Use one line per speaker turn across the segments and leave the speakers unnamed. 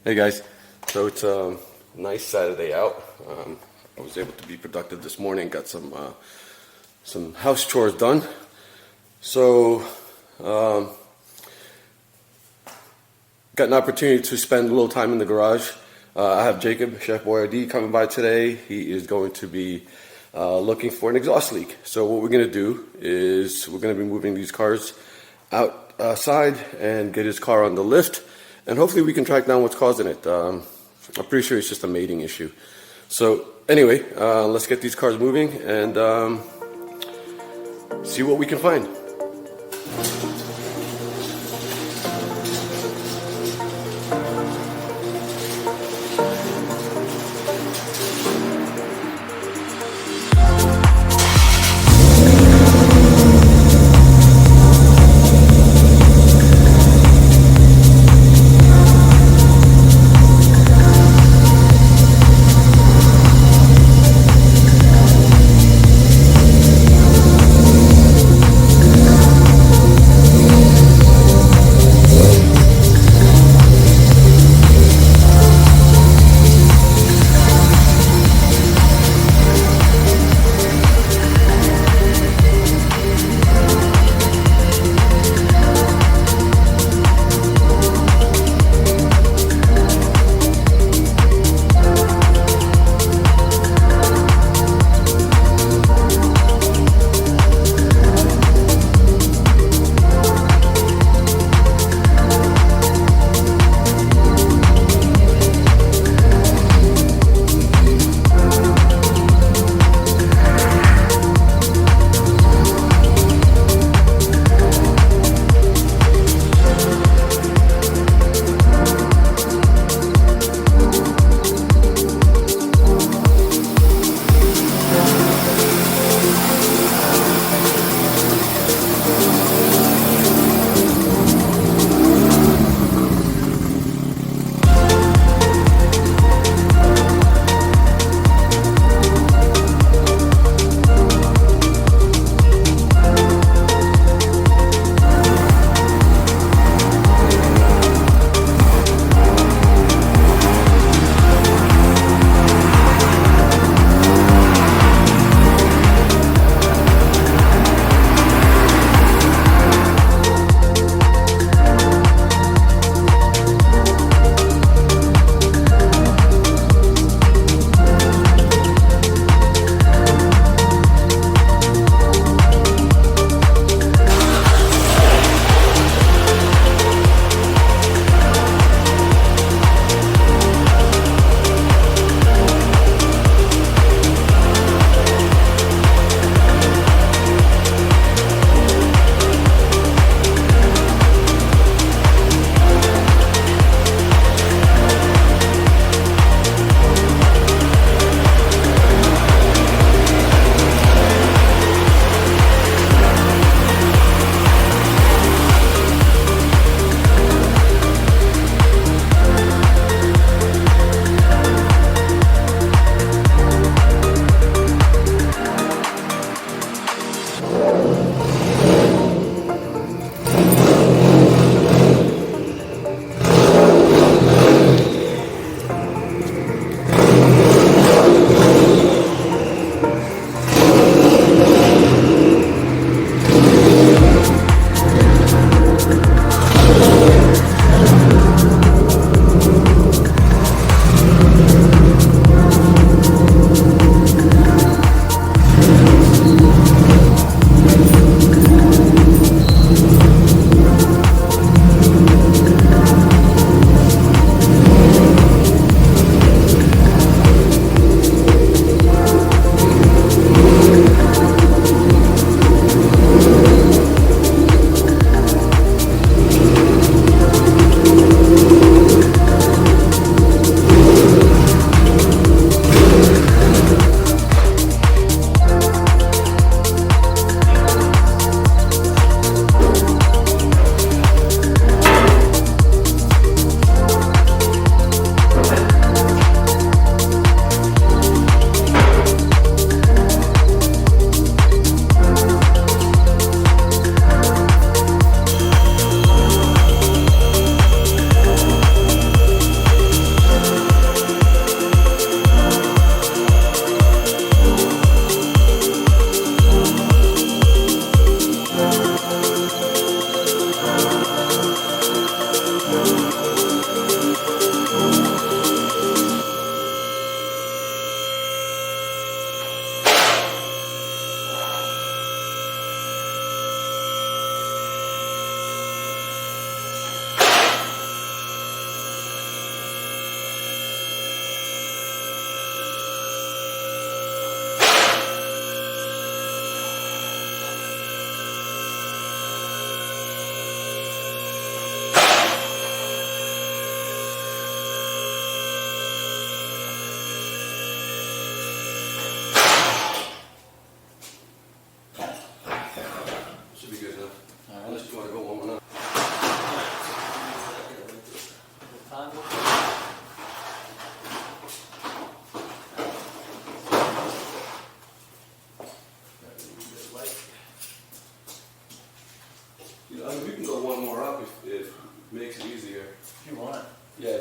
Hey guys, so it's a nice Saturday out. I was able to be productive this morning, got some house chores done. So got an opportunity to spend a little time in the garage. I have Jacob, CHEFBOIIHARDY, coming by today. He is going to be looking for an exhaust leak. So what we're going to do is we're going to be moving these cars outside and get his car on the lift. And hopefully we can track down what's causing it. I'm pretty sure it's just a mating issue. So anyway, let's get these cars moving and see what we can find.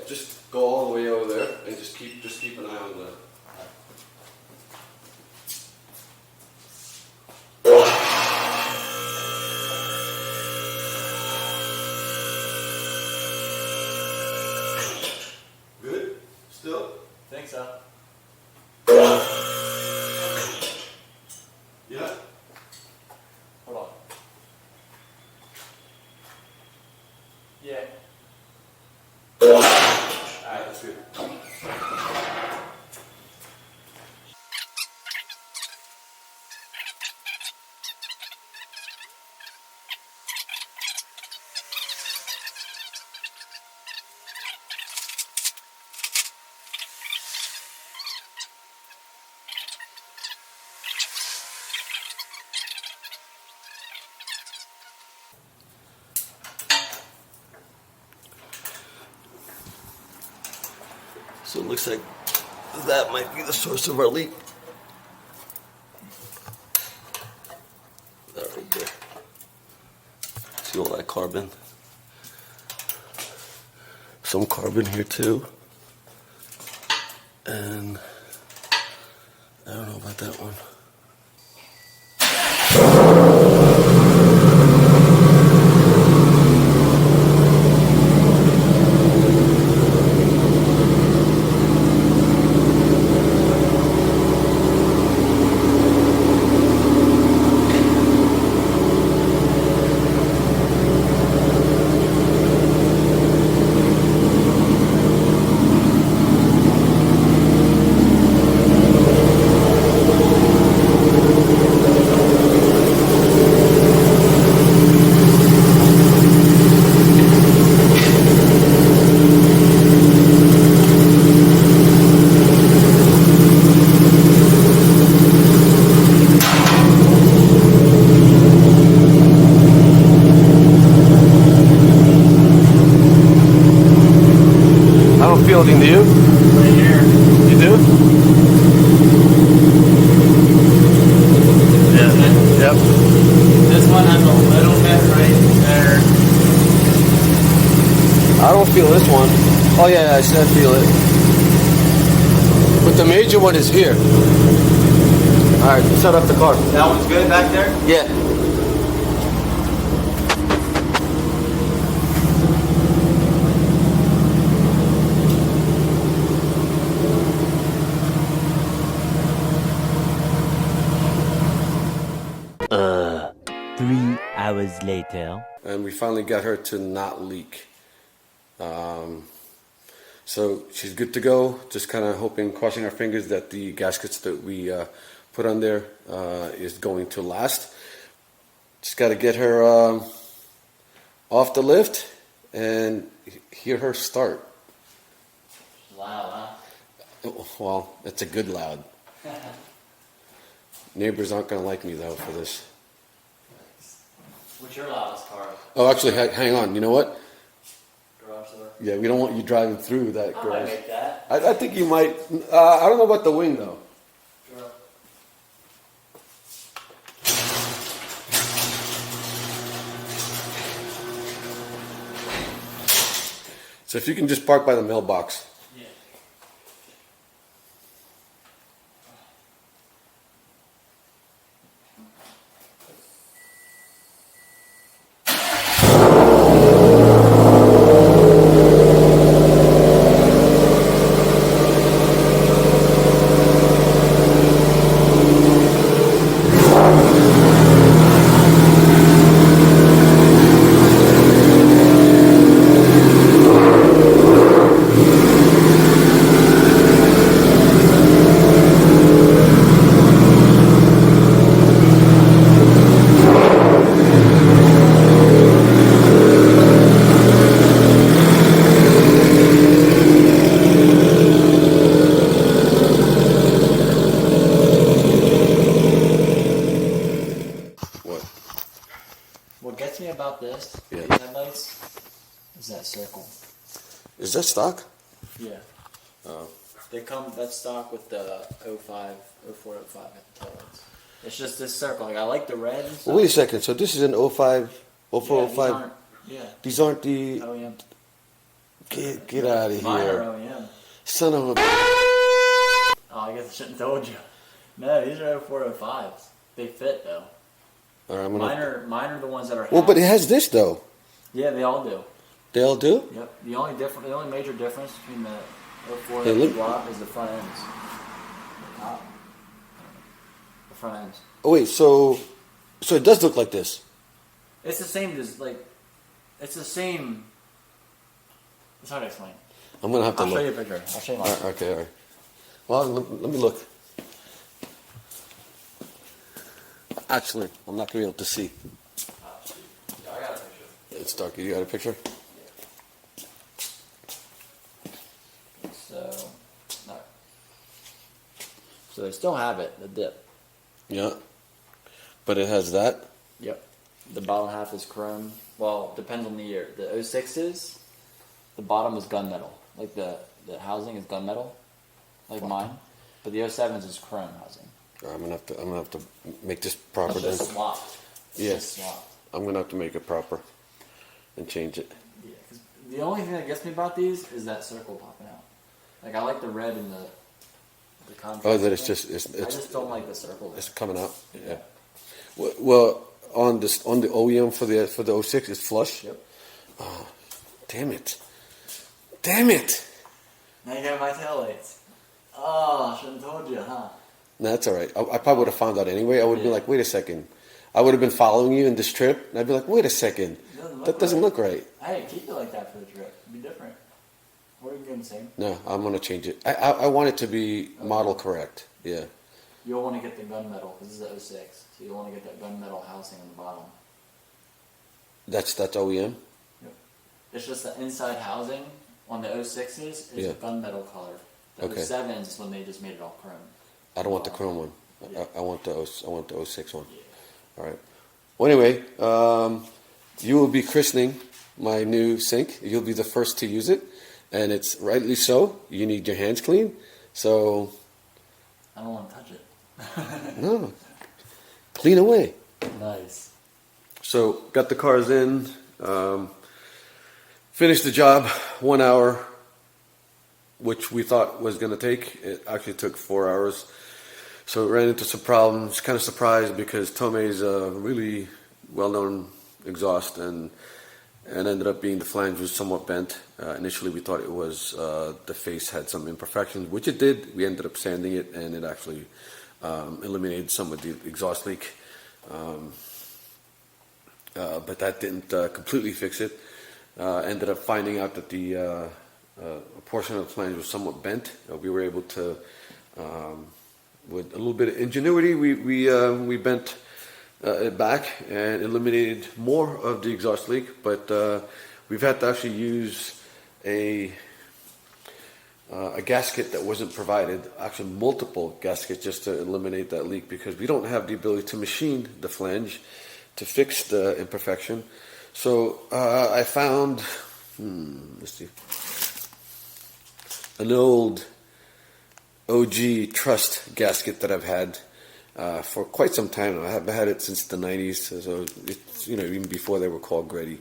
just go all the way over there and just keep an eye on the. Good? Still?
Think so.
Yeah?
Hold on. Yeah.
Alright, that's good. So it looks like that might be the source of our leak. That right there. See all that carbon? Some carbon here too. And I don't know about that one. Fielding, do you?
Right here.
You do? Yeah. Yep.
This one has a little bit right there.
I don't feel this one. Oh yeah, I feel it. But the major one is here. Alright, shut up the car.
That one's good back there?
Yeah.
Three hours later.
And we finally got her to not leak. So she's good to go. Just kind of hoping, crossing our fingers that the gaskets that we put on there is going to last. Just got to get her off the lift and hear her start.
Loud,
Well, it's a good loud.
huh?
Neighbors aren't going to like me though for this.
What's your loudest car?
Oh, actually, hang on. You know what?
Garage door?
Yeah, we don't want you driving through that
I might
garage.
make that.
I think you might. I don't know about the wing though.
Sure.
So if you can just park by the mailbox.
Yeah. What gets me about this,
Yeah.
these headlights, is that circle.
Is that stock?
Yeah.
Oh.
They come, that's stock with the 05, 04, 05 at the tail lights. It's just this circle. Like, I like the red and stuff.
Well, wait a second. So this is an 05, 04,
Yeah, these
05.
aren't- Yeah.
These aren't the
OEM.
Get out of
Mine are
here.
OEM.
Son of a...
Oh, I guess I shouldn't have told you. No, these are 0405s. They fit though.
All right, I'm gonna...
Mine are the ones that are.
Well, but it
half.
has this though.
Yeah, they all do.
They all do?
Yep. The only major difference between the 04
Hey,
and
look.
the block is the front ends. The front ends.
Oh wait, so it does look like this.
It's the same as it's the same. It's hard to explain.
I'm gonna have to
I'll
look.
show you a picture. I'll show you
All
mine.
right, okay, all right. Well, let me look. Actually, I'm not gonna be able to see.
Yeah, I got a picture.
It's dark. You got a picture?
So, no. So they still have it, the dip.
Yeah. But it has that.
Yep. The bottom half is chrome. Well, depends on the year. The 06s, the bottom is gunmetal. Like the housing is gunmetal, like mine. But the 07s is chrome housing.
I'm gonna have to make this proper.
It's just swapped. It's
Yeah.
just swapped.
I'm gonna have to make it proper and change it.
Yeah, 'cause the only thing that gets me about these is that circle popping out. Like I like the red and the contrast.
Oh, that it's
thing.
just
I just don't like the circle.
it's coming out. Yeah.
Yeah.
Well, on the OEM for the 06 it's flush.
Yep.
Damn it. Damn it.
Now you got my taillights. Oh, I shouldn't have told you, huh?
No, that's all right. I probably would have found out anyway. I would have been
Yeah.
like, wait a second. I would have been following you in this trip, and I'd be like, wait a second. That doesn't look right.
Hey, keep it like that for the trip. It'd be different. Or you can do the same.
No, I'm gonna change it. I want it to be model correct. Yeah.
You'll want to get the gunmetal because this is the 06. So you'll want to get that gunmetal housing on the bottom.
That's OEM.
Yep. It's just the inside housing on the 06s is
Yeah.
a gunmetal color. The
Okay.
07s is when they just made it all chrome.
I don't want the chrome one.
Yeah.
I want the 06 one.
Yeah.
All right. Well, anyway, you will be christening my new sink. You'll be the first to use it, and it's rightly so. You need your hands clean, so
I don't want to touch it.
no, clean away.
Nice.
So got the cars in, finished the job 1 hour, which we thought was going to take. It actually took 4 hours. So we ran into some problems. Kind of surprised because Tomei's a really well-known exhaust, and ended up being the flange was somewhat bent. Initially, we thought it was the face had some imperfections, which it did. We ended up sanding it, and it actually eliminated some of the exhaust leak. But that didn't completely fix it. Ended up finding out that the a portion of the flange was somewhat bent. We were able to, with a little bit of ingenuity, we bent it back and eliminated more of the exhaust leak. But we've had to actually use a gasket that wasn't provided, actually multiple gaskets, just to eliminate that leak, because we don't have the ability to machine the flange to fix the imperfection. So I found, let's see, an old OG Trust gasket that I've had for quite some time now. I haven't had it since the 90s, so it's, even before they were called Grady.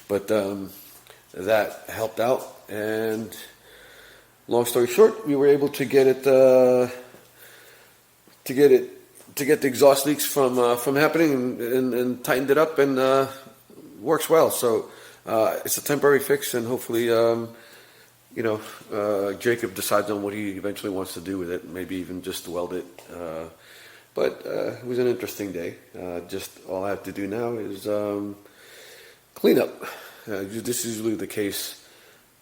But that helped out, and long story short, we were able to get it to get the exhaust leaks from happening, and tightened it up, and works well. So it's a temporary fix, and hopefully Jacob decides on what he eventually wants to do with it, maybe even just weld it. But it was an interesting day. Just all I have to do now is clean up. This is usually the case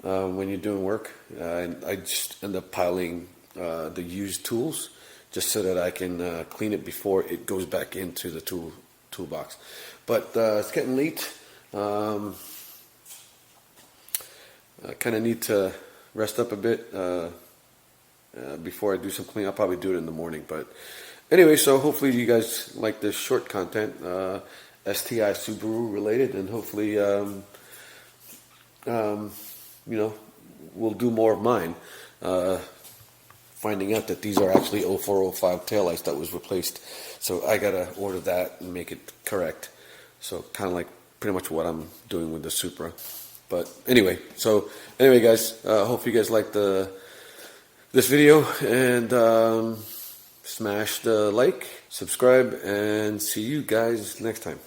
when you're doing work. And I just end up piling the used tools just so that I can clean it before it goes back into the toolbox. But it's getting late. I kind of need to rest up a bit before I do some cleaning. I'll probably do it in the morning. But anyway, so hopefully you guys like this short content, STI Subaru related, and hopefully we'll do more of mine. Finding out that these are actually 0405 taillights that was replaced. So I gotta order that and make it correct. So kind of like pretty much what I'm doing with the Supra. But anyway, guys, hope you guys liked this video, and smash the like, subscribe, and see you guys next time.